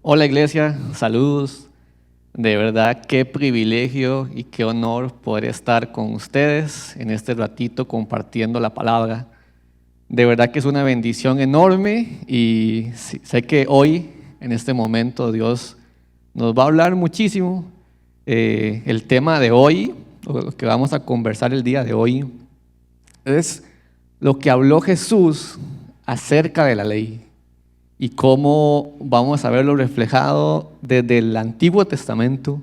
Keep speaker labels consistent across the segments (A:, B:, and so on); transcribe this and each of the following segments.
A: Hola iglesia, saludos. De verdad, qué privilegio y qué honor poder estar con ustedes en este ratito compartiendo la palabra. De verdad que es una bendición enorme y sé que hoy, en este momento, Dios nos va a hablar muchísimo. El tema de hoy, o lo que vamos a conversar el día de hoy, es lo que habló Jesús acerca de la ley y cómo vamos a verlo reflejado desde el Antiguo Testamento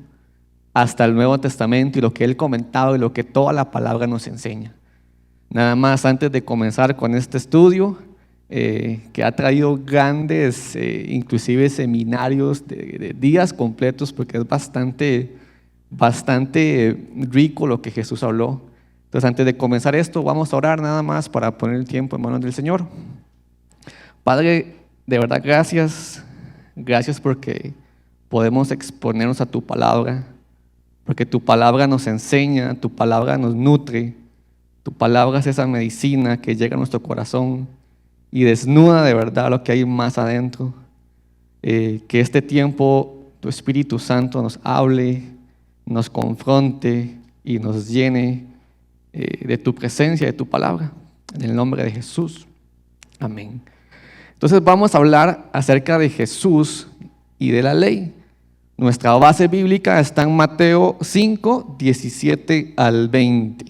A: hasta el Nuevo Testamento y lo que Él comentaba y lo que toda la palabra nos enseña. Nada más antes de comenzar con este estudio, que ha traído grandes, inclusive seminarios de días completos, porque es bastante rico lo que Jesús habló. Entonces, antes de comenzar esto, vamos a orar nada más para poner el tiempo en manos del Señor. Padre, de verdad, gracias porque podemos exponernos a tu palabra, porque tu palabra nos enseña, tu palabra nos nutre, tu palabra es esa medicina que llega a nuestro corazón y desnuda de verdad lo que hay más adentro. Que este tiempo tu Espíritu Santo nos hable, nos confronte y nos llene de tu presencia, de tu palabra, en el nombre de Jesús. Amén. Entonces vamos a hablar acerca de Jesús y de la ley. Nuestra base bíblica está en Mateo 5, 17 al 20.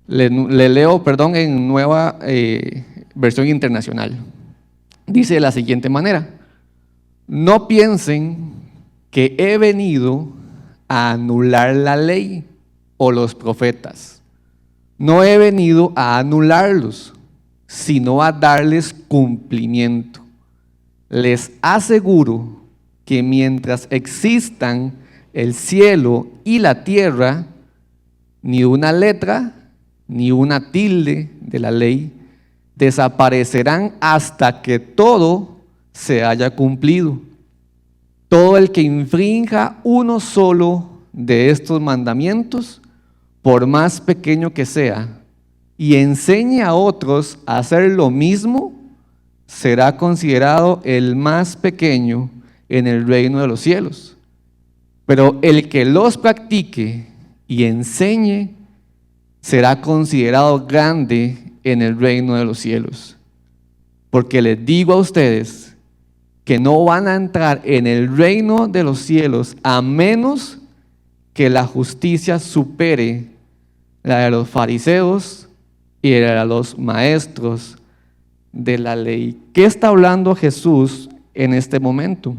A: Le leo, en nueva versión internacional. Dice de la siguiente manera: no piensen que he venido a anular la ley o los profetas. No he venido a anularlos, sino a darles cumplimiento. Les aseguro que mientras existan el cielo y la tierra, ni una letra ni una tilde de la ley desaparecerán hasta que todo se haya cumplido. Todo el que infrinja uno solo de estos mandamientos, por más pequeño que sea, y enseñe a otros a hacer lo mismo, será considerado el más pequeño en el reino de los cielos. Pero el que los practique y enseñe será considerado grande en el reino de los cielos. Porque les digo a ustedes que no van a entrar en el reino de los cielos a menos que la justicia supere la de los fariseos y a los maestros de la ley. ¿Qué está hablando Jesús en este momento?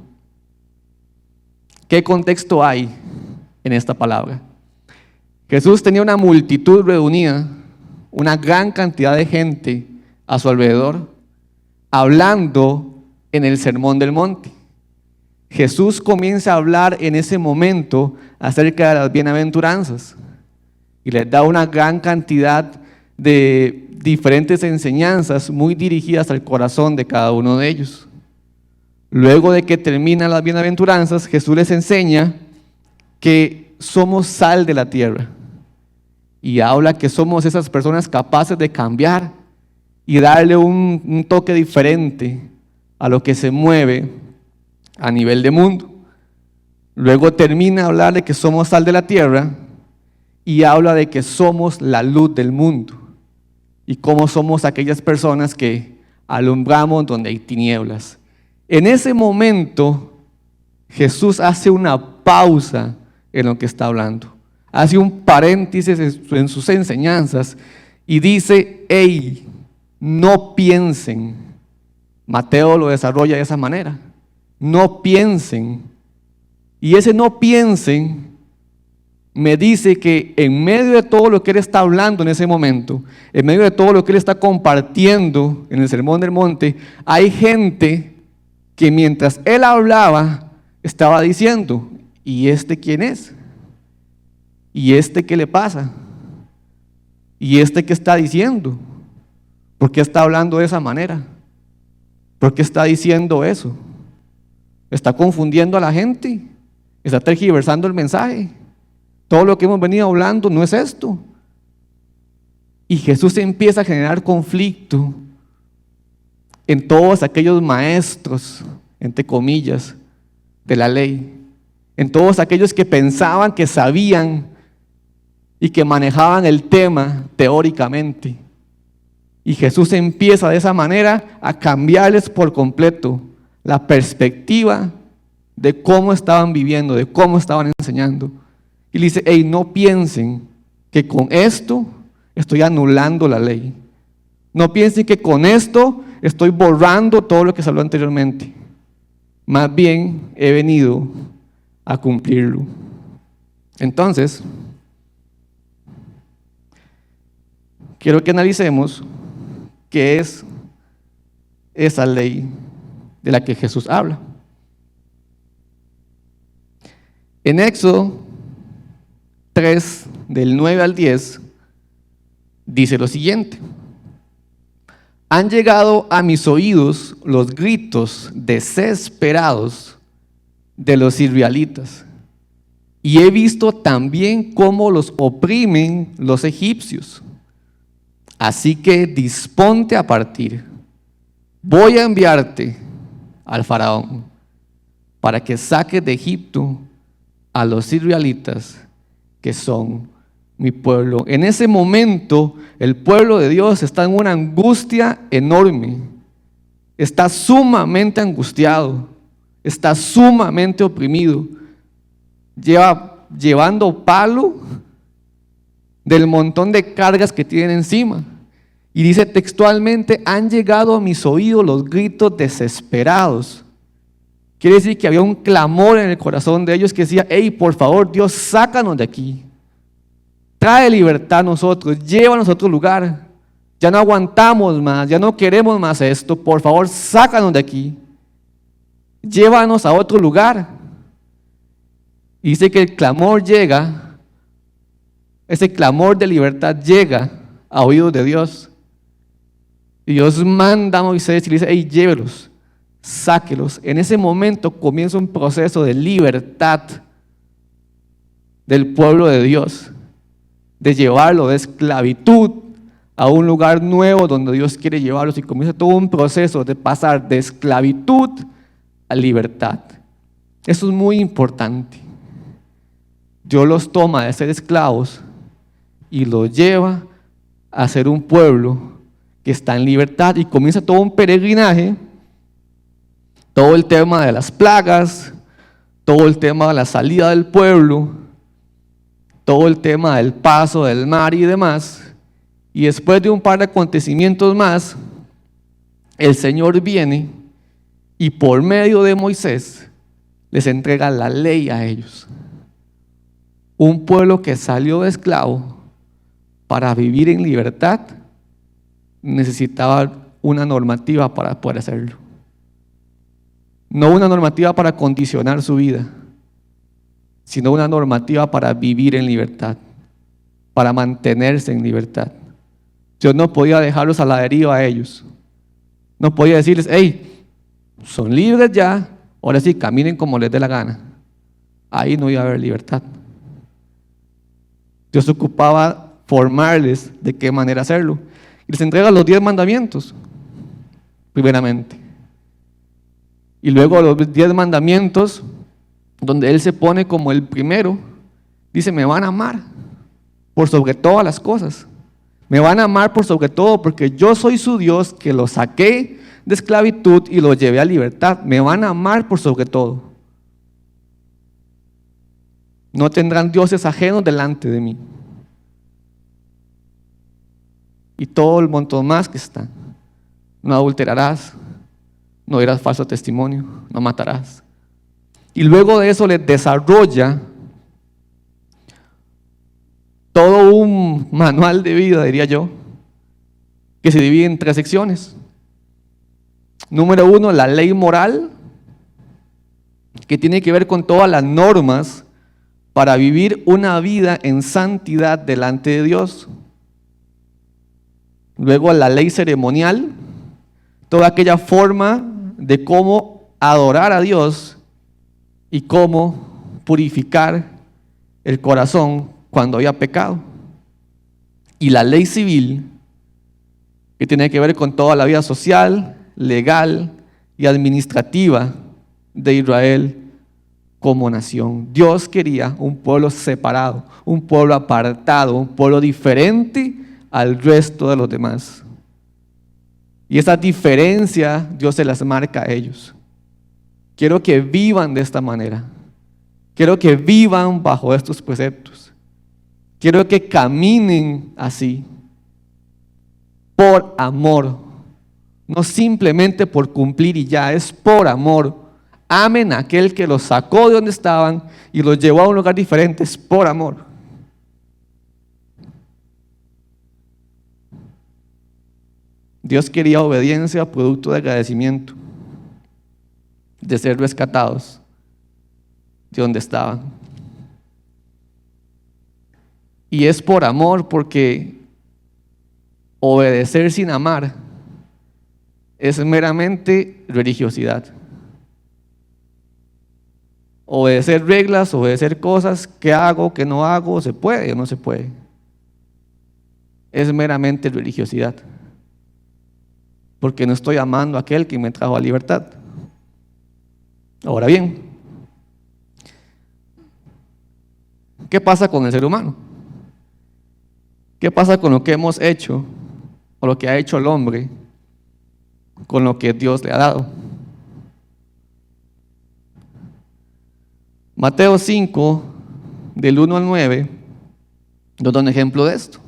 A: ¿Qué contexto hay en esta palabra? Jesús tenía una multitud reunida, una gran cantidad de gente a su alrededor, hablando en el Sermón del Monte. Jesús comienza a hablar en ese momento acerca de las bienaventuranzas y les da una gran cantidad de diferentes enseñanzas muy dirigidas al corazón de cada uno de ellos. Luego de que terminan las bienaventuranzas, Jesús les enseña que somos sal de la tierra y habla que somos esas personas capaces de cambiar y darle un toque diferente a lo que se mueve a nivel de mundo. Luego termina de hablar de que somos sal de la tierra y habla de que somos la luz del mundo y cómo somos aquellas personas que alumbramos donde hay tinieblas. En ese momento, Jesús hace una pausa en lo que está hablando. Hace un paréntesis en sus enseñanzas y dice: hey, no piensen. Mateo lo desarrolla de esa manera. No piensen. Y ese no piensen me dice que en medio de todo lo que Él está hablando en ese momento, en medio de todo lo que Él está compartiendo en el Sermón del Monte, hay gente que mientras Él hablaba, estaba diciendo: ¿y este quién es? ¿Y este qué le pasa? ¿Y este qué está diciendo? ¿Por qué está hablando de esa manera? ¿Por qué está diciendo eso? ¿Está confundiendo a la gente? ¿Está tergiversando el mensaje? Todo lo que hemos venido hablando no es esto. Y Jesús empieza a generar conflicto en todos aquellos maestros, entre comillas, de la ley, en todos aquellos que pensaban que sabían y que manejaban el tema teóricamente. Y Jesús empieza de esa manera a cambiarles por completo la perspectiva de cómo estaban viviendo, de cómo estaban enseñando. Y le dice, hey, no piensen que con esto estoy anulando la ley. No piensen que con esto estoy borrando todo lo que se habló anteriormente. Más bien he venido a cumplirlo. Entonces, quiero que analicemos qué es esa ley de la que Jesús habla. En Éxodo 3, del 9 al 10, dice lo siguiente: han llegado a mis oídos los gritos desesperados de los israelitas, y he visto también cómo los oprimen los egipcios. Así que disponte a partir. Voy a enviarte al faraón para que saques de Egipto a los israelitas, que son mi pueblo. En ese momento, el pueblo de Dios está en una angustia enorme. Está sumamente angustiado. Está sumamente oprimido. Llevando palo del montón de cargas que tienen encima. Y dice textualmente, han llegado a mis oídos los gritos desesperados. Quiere decir que había un clamor en el corazón de ellos que decía, hey, por favor, Dios, sácanos de aquí. Trae libertad a nosotros, llévanos a otro lugar. Ya no aguantamos más, ya no queremos más esto. Por favor, sácanos de aquí. Llévanos a otro lugar. Y dice que el clamor llega, ese clamor de libertad llega a oídos de Dios. Y Dios manda a Moisés y le dice, hey, llévelos, sáquelos. En ese momento comienza un proceso de libertad del pueblo de Dios, de llevarlo de esclavitud a un lugar nuevo donde Dios quiere llevarlos, y comienza todo un proceso de pasar de esclavitud a libertad. Eso es muy importante. Dios los toma de ser esclavos y los lleva a ser un pueblo que está en libertad, y comienza todo un peregrinaje, todo el tema de las plagas, todo el tema de la salida del pueblo, todo el tema del paso del mar y demás. Y después de un par de acontecimientos más, el Señor viene y por medio de Moisés les entrega la ley a ellos. Un pueblo que salió de esclavo para vivir en libertad necesitaba una normativa para poder hacerlo. No una normativa para condicionar su vida, sino una normativa para vivir en libertad, para mantenerse en libertad. Dios no podía dejarlos a la deriva a ellos. No podía decirles, hey, son libres ya, ahora sí, caminen como les dé la gana. Ahí no iba a haber libertad. Dios se ocupaba formarles de qué manera hacerlo. Y les entrega los 10 mandamientos, primeramente. Y luego los 10 mandamientos, donde Él se pone como el primero, dice, me van a amar por sobre todas las cosas. Me van a amar por sobre todo porque yo soy su Dios, que los saqué de esclavitud y los llevé a libertad. Me van a amar por sobre todo. No tendrán dioses ajenos delante de mí. Y todo el montón más que está. No adulterarás, no dirás falso testimonio, no matarás. Y luego de eso les desarrolla todo un manual de vida, diría yo, que se divide en 3 secciones. Número 1, la ley moral, que tiene que ver con todas las normas para vivir una vida en santidad delante de Dios. Luego la ley ceremonial, toda aquella forma de cómo adorar a Dios y cómo purificar el corazón cuando había pecado. Y la ley civil, que tiene que ver con toda la vida social, legal y administrativa de Israel como nación. Dios quería un pueblo separado, un pueblo apartado, un pueblo diferente al resto de los demás. Y esa diferencia Dios se las marca a ellos. Quiero que vivan de esta manera. Quiero que vivan bajo estos preceptos. Quiero que caminen así, por amor, no simplemente por cumplir y ya, es por amor. Amen a aquel que los sacó de donde estaban y los llevó a un lugar diferente, es por amor. Dios quería obediencia, producto de agradecimiento, de ser rescatados de donde estaban. Y es por amor, porque obedecer sin amar es meramente religiosidad. Obedecer reglas, obedecer cosas, qué hago, qué no hago, se puede o no se puede. Es meramente religiosidad. Porque no estoy amando a aquel que me trajo a libertad. Ahora bien, ¿qué pasa con el ser humano? ¿Qué pasa con lo que hemos hecho o lo que ha hecho el hombre con lo que Dios le ha dado? Mateo 5, del 1 al 9, nos da un ejemplo de esto.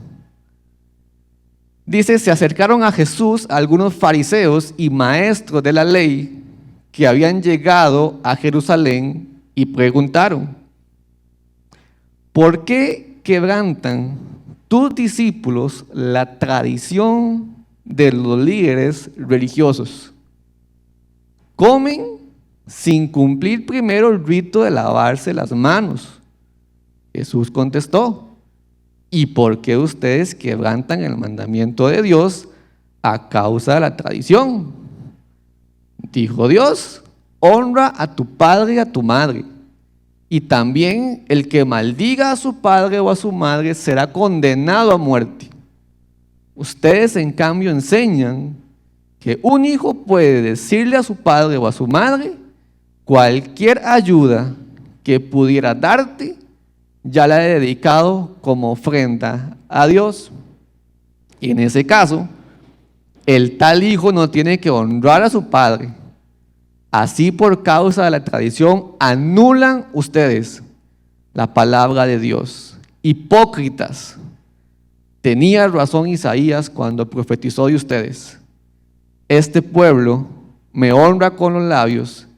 A: Dice, se acercaron a Jesús algunos fariseos y maestros de la ley que habían llegado a Jerusalén y preguntaron, ¿por qué quebrantan tus discípulos la tradición de los líderes religiosos? Comen sin cumplir primero el rito de lavarse las manos. Jesús contestó, ¿y por qué ustedes quebrantan el mandamiento de Dios a causa de la tradición? Dijo Dios, honra a tu padre y a tu madre. Y también el que maldiga a su padre o a su madre será condenado a muerte. Ustedes, en cambio, enseñan que un hijo puede decirle a su padre o a su madre, cualquier ayuda que pudiera darte, ya la he dedicado como ofrenda a Dios. Y en ese caso, el tal hijo no tiene que honrar a su padre. Así, por causa de la tradición, anulan ustedes la palabra de Dios. Hipócritas. Tenía razón Isaías cuando profetizó de ustedes. Este pueblo me honra con los labios,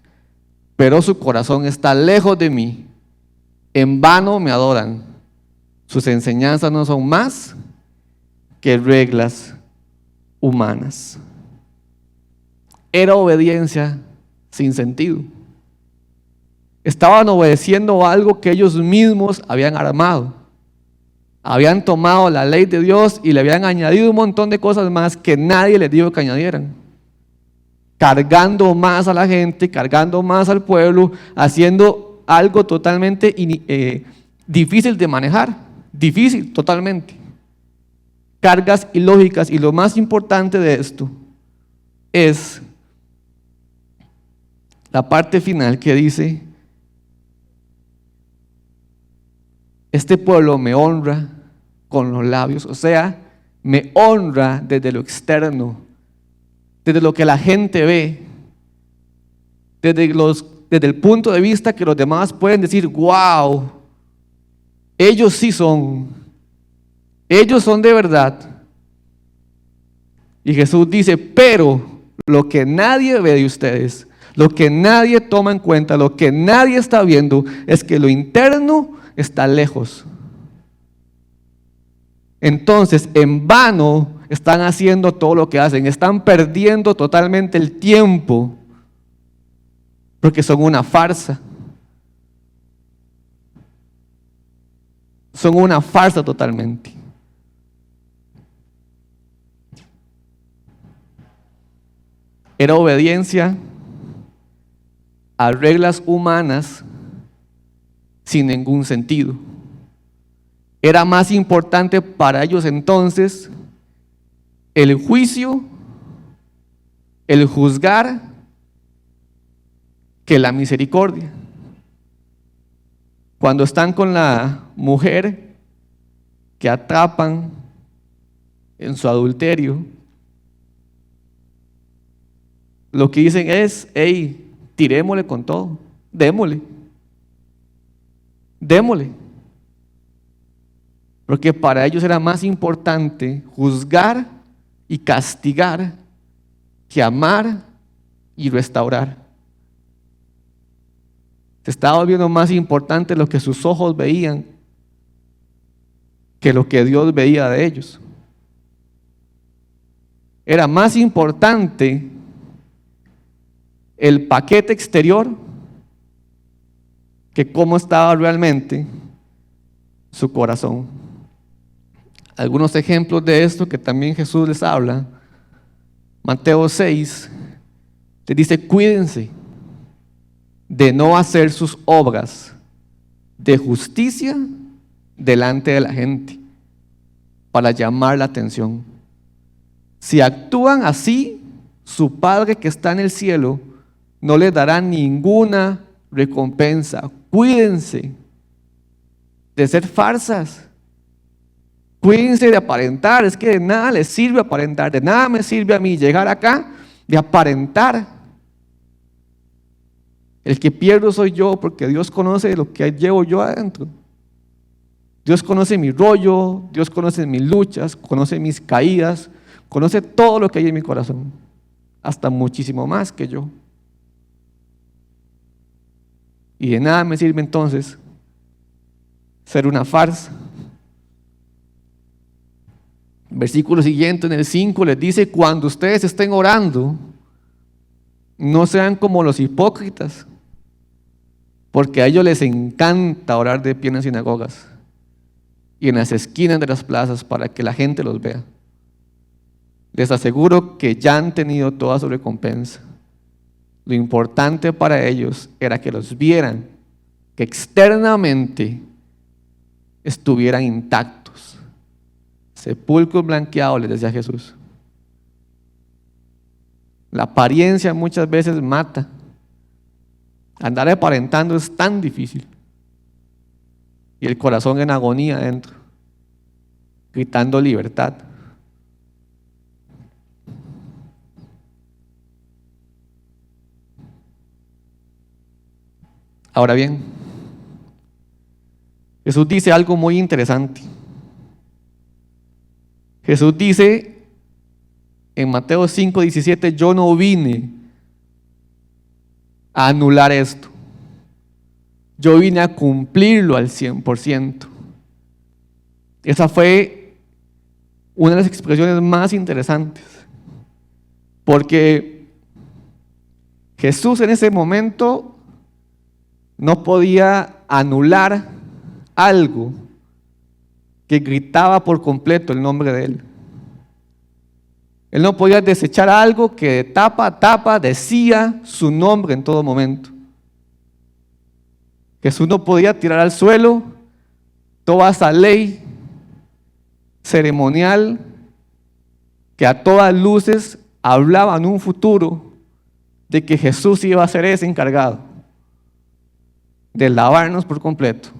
A: pero su corazón está lejos de mí. En vano me adoran. Sus enseñanzas no son más que reglas humanas. Era obediencia sin sentido. Estaban obedeciendo algo que ellos mismos habían armado. Habían tomado la ley de Dios y le habían añadido un montón de cosas más que nadie les dijo que añadieran. Cargando más a la gente, cargando más al pueblo, haciendo algo totalmente difícil de manejar, difícil totalmente. Cargas ilógicas, y lo más importante de esto es la parte final que dice, este pueblo me honra con los labios, o sea, me honra desde lo externo, desde lo que la gente ve, desde el punto de vista que los demás pueden decir, wow, ellos sí son, ellos son de verdad. Y Jesús dice, pero lo que nadie ve de ustedes, lo que nadie toma en cuenta, lo que nadie está viendo, es que lo interno está lejos. Entonces, en vano están haciendo todo lo que hacen, están perdiendo totalmente el tiempo, porque son una farsa. Son una farsa totalmente. Era obediencia a reglas humanas sin ningún sentido. Era más importante para ellos entonces el juicio, el juzgar, que la misericordia. Cuando están con la mujer que atrapan en su adulterio, lo que dicen es: hey, tirémosle con todo, démosle. Porque para ellos era más importante juzgar y castigar que amar y restaurar. Se estaba volviendo más importante lo que sus ojos veían que lo que Dios veía de ellos. Era más importante el paquete exterior que cómo estaba realmente su corazón. Algunos ejemplos de esto que también Jesús les habla. Mateo 6 les dice: cuídense de no hacer sus obras de justicia delante de la gente para llamar la atención. Si actúan así, su Padre que está en el cielo no les dará ninguna recompensa. Cuídense de ser farsas. Cuídense de aparentar. Es que de nada les sirve aparentar. De nada me sirve a mí llegar acá de aparentar. El que pierdo soy yo, porque Dios conoce lo que llevo yo adentro. Dios conoce mi rollo, Dios conoce mis luchas, conoce mis caídas, conoce todo lo que hay en mi corazón, hasta muchísimo más que yo. Y de nada me sirve entonces ser una farsa. Versículo siguiente, en el 5, les dice: cuando ustedes estén orando, no sean como los hipócritas, porque a ellos les encanta orar de pie en las sinagogas y en las esquinas de las plazas para que la gente los vea. Les aseguro que ya han tenido toda su recompensa. Lo importante para ellos era que los vieran, que externamente estuvieran intactos. Sepulcros blanqueados, les decía Jesús. La apariencia muchas veces mata. Andar aparentando es tan difícil. Y el corazón en agonía adentro, gritando libertad. Ahora bien, Jesús dice algo muy interesante. Jesús dice en Mateo 5:17: yo no vine a anular esto. Yo vine a cumplirlo al 100%. Esa fue una de las expresiones más interesantes. Porque Jesús en ese momento no podía anular algo que gritaba por completo el nombre de Él. Él no podía desechar algo que de tapa a tapa decía su nombre en todo momento. Jesús no podía tirar al suelo toda esa ley ceremonial que a todas luces hablaba en un futuro de que Jesús iba a ser ese encargado de lavarnos por completo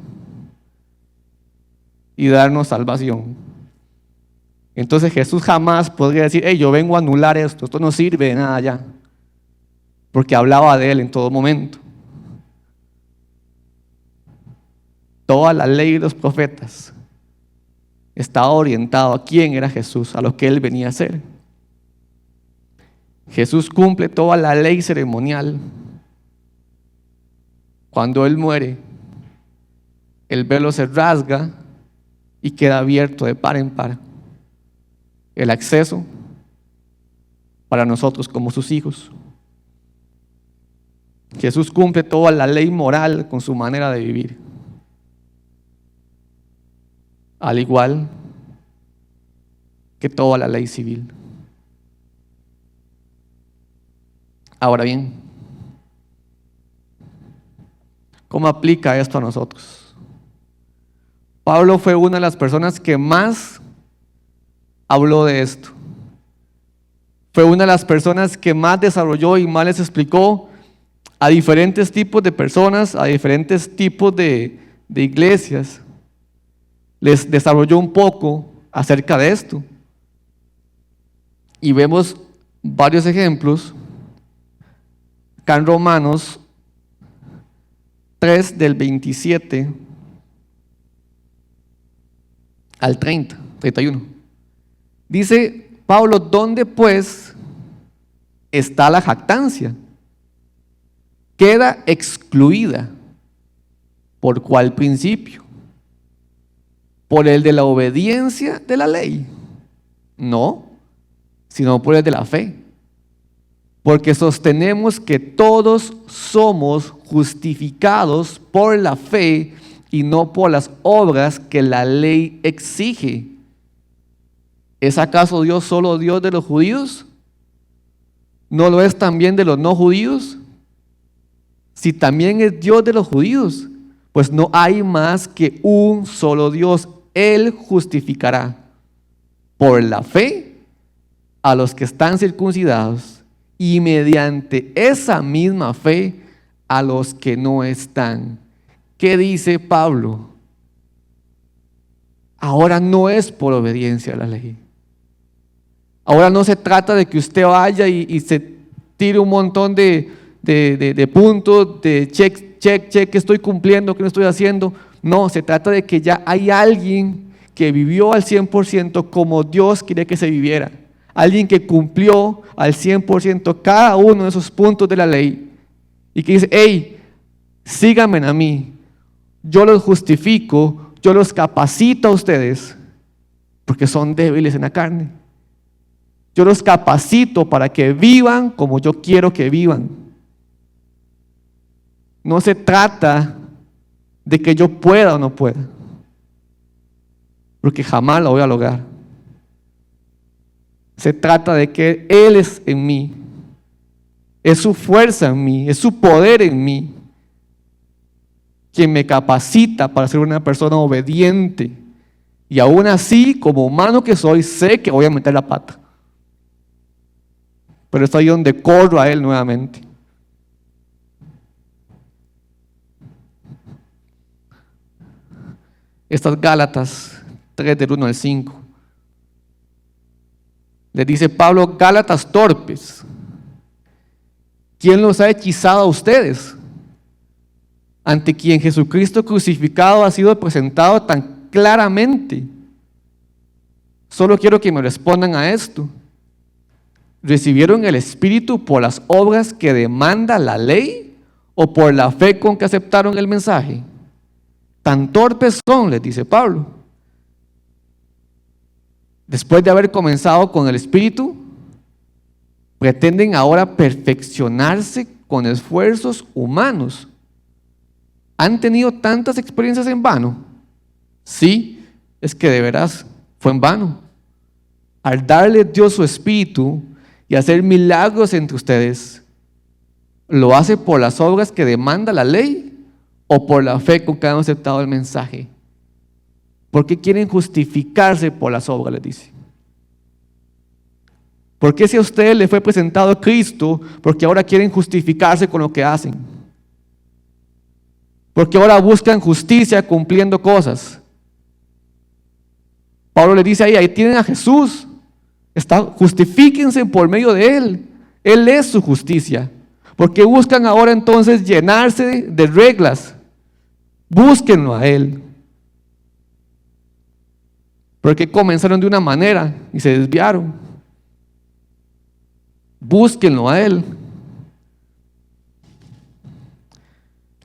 A: y darnos salvación. Entonces Jesús jamás podría decir: hey, yo vengo a anular esto no sirve de nada ya, porque hablaba de Él en todo momento. Toda la ley de los profetas estaba orientado a quién era Jesús, a lo que Él venía a hacer. Jesús cumple toda la ley ceremonial. Cuando Él muere, el velo se rasga y queda abierto de par en par el acceso para nosotros como sus hijos. Jesús cumple toda la ley moral con su manera de vivir, al igual que toda la ley civil. Ahora bien, ¿cómo aplica esto a nosotros? Pablo fue una de las personas que más habló de esto. Fue una de las personas que más desarrolló y más les explicó a diferentes tipos de personas, a diferentes tipos de de iglesias les desarrolló un poco acerca de esto. Y vemos varios ejemplos acá en Romanos 3 del 27 al 31. Dice Pablo, ¿dónde pues está la jactancia? Queda excluida. ¿Por cuál principio? ¿Por el de la obediencia de la ley? No, sino por el de la fe. Porque sostenemos que todos somos justificados por la fe y no por las obras que la ley exige. ¿Es acaso Dios solo Dios de los judíos? ¿No lo es también de los no judíos? Si también es Dios de los judíos, pues no hay más que un solo Dios. Él justificará por la fe a los que están circuncidados y mediante esa misma fe a los que no están. ¿Qué dice Pablo? Ahora no es por obediencia a la ley. Ahora no se trata de que usted vaya y se tire un montón de puntos, de check, que estoy cumpliendo, que no estoy haciendo. No, se trata de que ya hay alguien que vivió al 100% como Dios quería que se viviera. Alguien que cumplió al 100% cada uno de esos puntos de la ley. Y que dice, hey, síganme a mí. Yo los justifico, yo los capacito a ustedes, porque son débiles en la carne. Yo los capacito para que vivan como yo quiero que vivan. No se trata de que yo pueda o no pueda, porque jamás lo voy a lograr. Se trata de que Él es en mí, es su fuerza en mí, es su poder en mí, quien me capacita para ser una persona obediente. Y aún así, como humano que soy, sé que voy a meter la pata. Pero es ahí donde corro a Él nuevamente. Estas Gálatas 3 del 1 al 5. Les dice Pablo, Gálatas torpes, ¿quién los ha hechizado a ustedes? Ante quien Jesucristo crucificado ha sido presentado tan claramente. Solo quiero que me respondan a esto. ¿Recibieron el Espíritu por las obras que demanda la ley o por la fe con que aceptaron el mensaje? Tan torpes son, les dice Pablo. Después de haber comenzado con el Espíritu, pretenden ahora perfeccionarse con esfuerzos humanos. ¿Han tenido tantas experiencias en vano? Sí, es que de veras fue en vano. Al darle Dios su Espíritu y hacer milagros entre ustedes, ¿lo hace por las obras que demanda la ley o por la fe con que han aceptado el mensaje? ¿Por qué quieren justificarse por las obras? Les dice. ¿Por qué si a ustedes les fue presentado Cristo, porque ahora quieren justificarse con lo que hacen? Porque ahora buscan justicia cumpliendo cosas. Pablo le dice ahí tienen a Jesús. Justifíquense por medio de Él. Él es su justicia. Porque buscan ahora entonces llenarse de reglas. Búsquenlo a Él. Porque comenzaron de una manera y se desviaron. Búsquenlo a Él.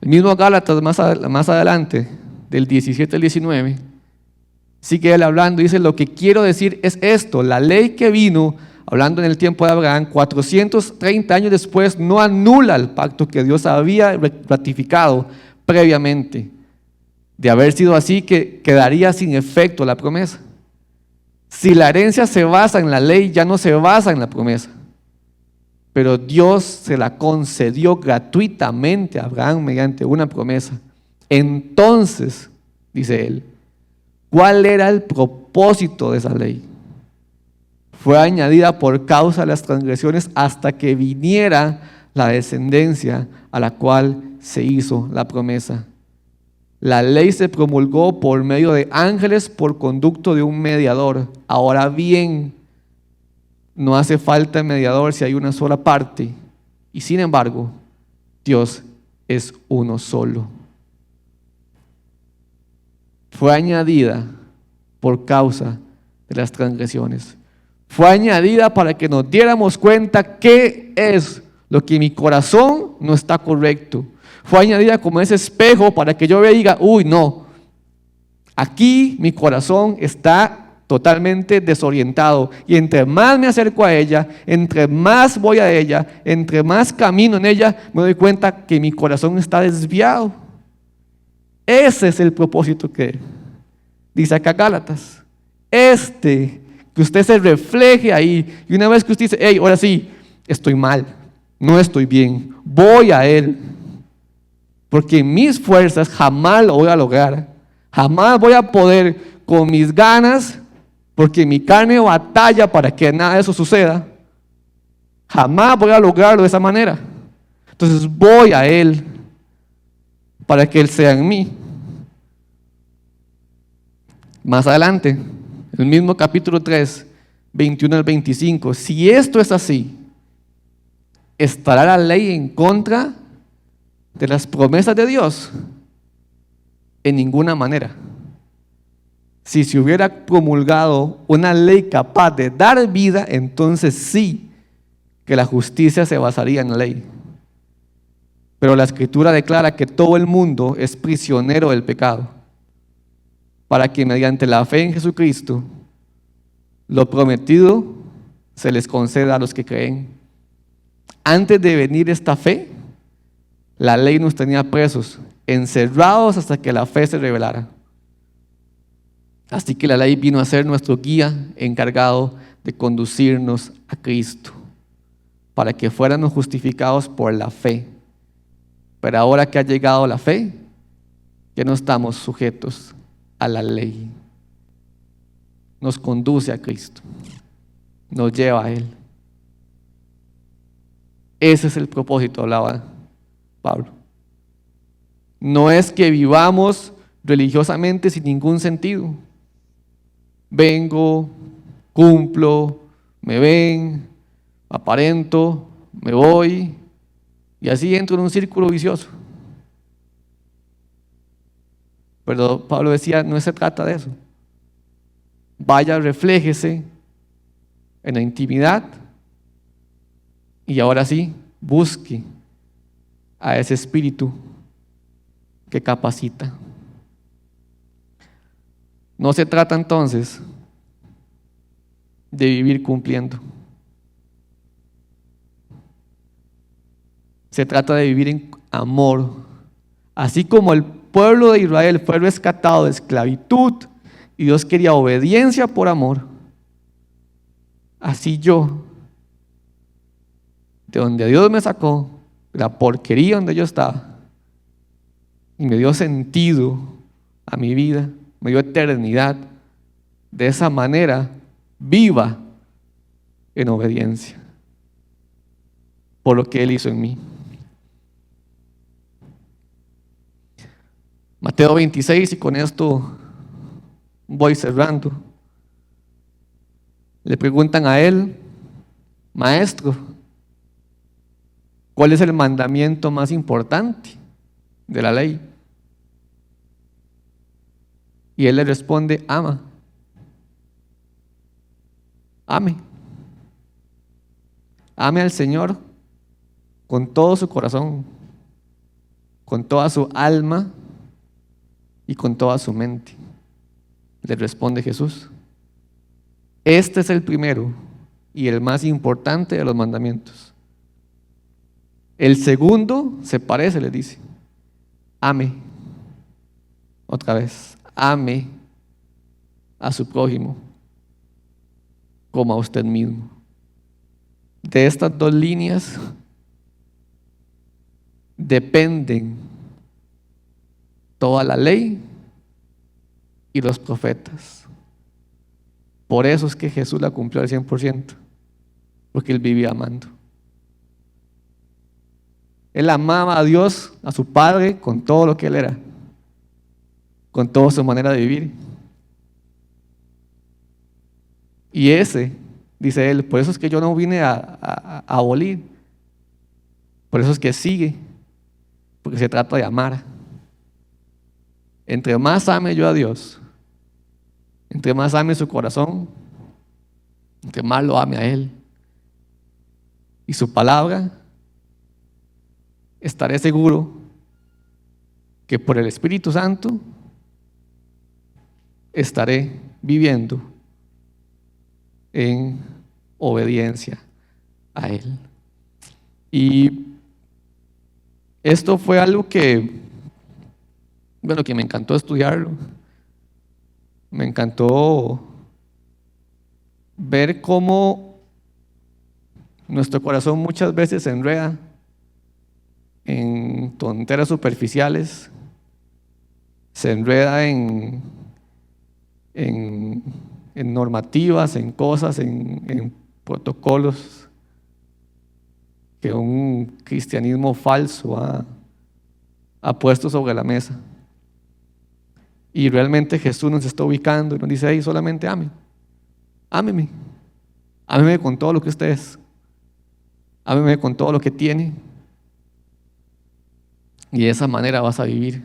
A: El mismo Gálatas más adelante, del 17 al 19, sigue él hablando, dice, lo que quiero decir es esto, la ley que vino, hablando en el tiempo de Abraham, 430 años después, no anula el pacto que Dios había ratificado previamente. De haber sido así, que quedaría sin efecto la promesa. Si la herencia se basa en la ley, ya no se basa en la promesa. Pero Dios se la concedió gratuitamente a Abraham mediante una promesa. Entonces, dice él, ¿cuál era el propósito de esa ley? Fue añadida por causa de las transgresiones hasta que viniera la descendencia a la cual se hizo la promesa. La ley se promulgó por medio de ángeles por conducto de un mediador. Ahora bien, no hace falta mediador si hay una sola parte. Y sin embargo, Dios es uno solo. Fue añadida por causa de las transgresiones. Fue añadida para que nos diéramos cuenta qué es lo que en mi corazón no está correcto. Fue añadida como ese espejo para que yo vea y diga, uy, no, aquí mi corazón está totalmente desorientado. Y entre más me acerco a ella, entre más voy a ella, entre más camino en ella, me doy cuenta que mi corazón está desviado. Ese es el propósito que dice acá Gálatas. Que usted se refleje ahí. Y una vez que usted dice, hey, ahora sí, estoy mal, no estoy bien, voy a Él. Porque en mis fuerzas jamás lo voy a lograr. Jamás voy a poder con mis ganas, porque mi carne batalla para que nada de eso suceda. Jamás voy a lograrlo de esa manera. Entonces voy a Él para que Él sea en mí. Más adelante, el mismo capítulo 3, 21 al 25. Si esto es así, ¿estará la ley en contra de las promesas de Dios? En ninguna manera. Si se hubiera promulgado una ley capaz de dar vida, entonces sí que la justicia se basaría en la ley. Pero la Escritura declara que todo el mundo es prisionero del pecado, para que mediante la fe en Jesucristo, lo prometido se les conceda a los que creen. Antes de venir esta fe, la ley nos tenía presos, encerrados hasta que la fe se revelara. Así que la ley vino a ser nuestro guía encargado de conducirnos a Cristo, para que fuéramos justificados por la fe. Pero ahora que ha llegado la fe, ya no estamos sujetos a la ley. Nos conduce a Cristo, nos lleva a Él. Ese es el propósito, hablaba Pablo. No es que vivamos religiosamente sin ningún sentido. Vengo, cumplo, me ven, aparento, me voy, y así entro en un círculo vicioso. Pero Pablo decía, no se trata de eso. Vaya, refléjese en la intimidad y ahora sí, busque a ese espíritu que capacita. No se trata entonces de vivir cumpliendo. Se trata de vivir en amor. Así como el pueblo de Israel fue rescatado de esclavitud y Dios quería obediencia por amor, así yo, de donde Dios me sacó, de la porquería donde yo estaba, y me dio sentido a mi vida, me dio eternidad, de esa manera viva en obediencia por lo que Él hizo en mí. Mateo 26, y con esto voy cerrando. Le preguntan a Él, Maestro, ¿cuál es el mandamiento más importante de la ley? Y Él le responde, ama. Ame. Ame al Señor con todo su corazón, con toda su alma y con toda su mente. Le responde Jesús. Este es el primero y el más importante de los mandamientos. El segundo se parece, le dice. Ame. Otra vez, ame a su prójimo como a usted mismo. De estas dos líneas dependen toda la ley y los profetas. Por eso es que Jesús la cumplió al 100%, porque Él vivía amando. Él amaba a Dios, a su Padre, con todo lo que Él era. con toda su manera de vivir. Y ese, dice él, por eso es que yo no vine a abolir, por eso es que sigue, porque se trata de amar. Entre más ame yo a Dios, entre más ame su corazón, entre más lo ame a Él y su palabra, estaré seguro que por el Espíritu Santo estaré viviendo en obediencia a Él. Y esto fue algo que me encantó estudiarlo. Me encantó ver cómo nuestro corazón muchas veces se enreda en tonteras superficiales, se enreda en normativas, en cosas, en protocolos que un cristianismo falso ha puesto sobre la mesa. Y realmente Jesús nos está ubicando y nos dice: hey, solamente ámeme con todo lo que usted es, ámeme con todo lo que tiene, y de esa manera vas a vivir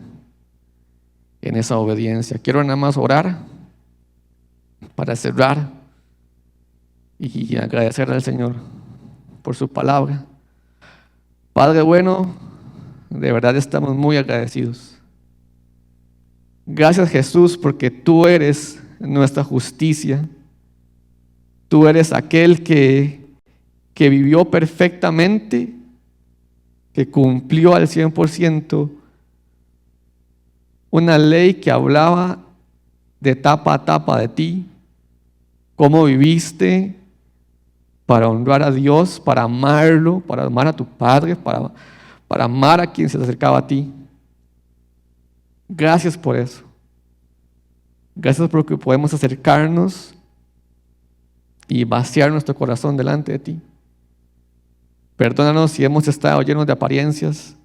A: en esa obediencia. Quiero nada más orar para cerrar y agradecer al Señor por su palabra. Padre bueno, de verdad estamos muy agradecidos. Gracias, Jesús, porque tú eres nuestra justicia. Tú eres aquel que vivió perfectamente, que cumplió al 100% una ley que hablaba de etapa a etapa de ti, cómo viviste para honrar a Dios, para amarlo, para amar a tu Padre, para amar a quien se acercaba a ti. Gracias por eso. Gracias porque podemos acercarnos y vaciar nuestro corazón delante de ti. Perdónanos si hemos estado llenos de apariencias,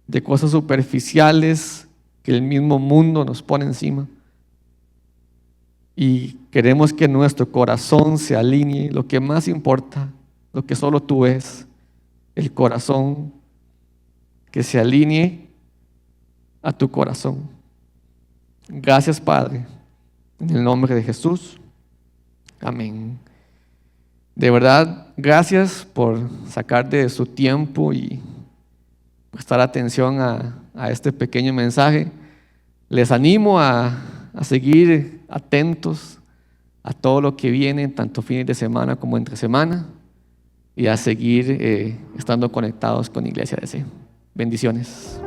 A: de cosas superficiales que el mismo mundo nos pone encima. Y queremos que nuestro corazón se alinee, lo que más importa, lo que solo tú ves, el corazón, que se alinee a tu corazón. Gracias, Padre, en el nombre de Jesús. Amén. De verdad, gracias por sacar de su tiempo y prestar atención a este pequeño mensaje. Les animo a seguir atentos a todo lo que viene, tanto fines de semana como entre semana, y a seguir estando conectados con Iglesia DC. Bendiciones.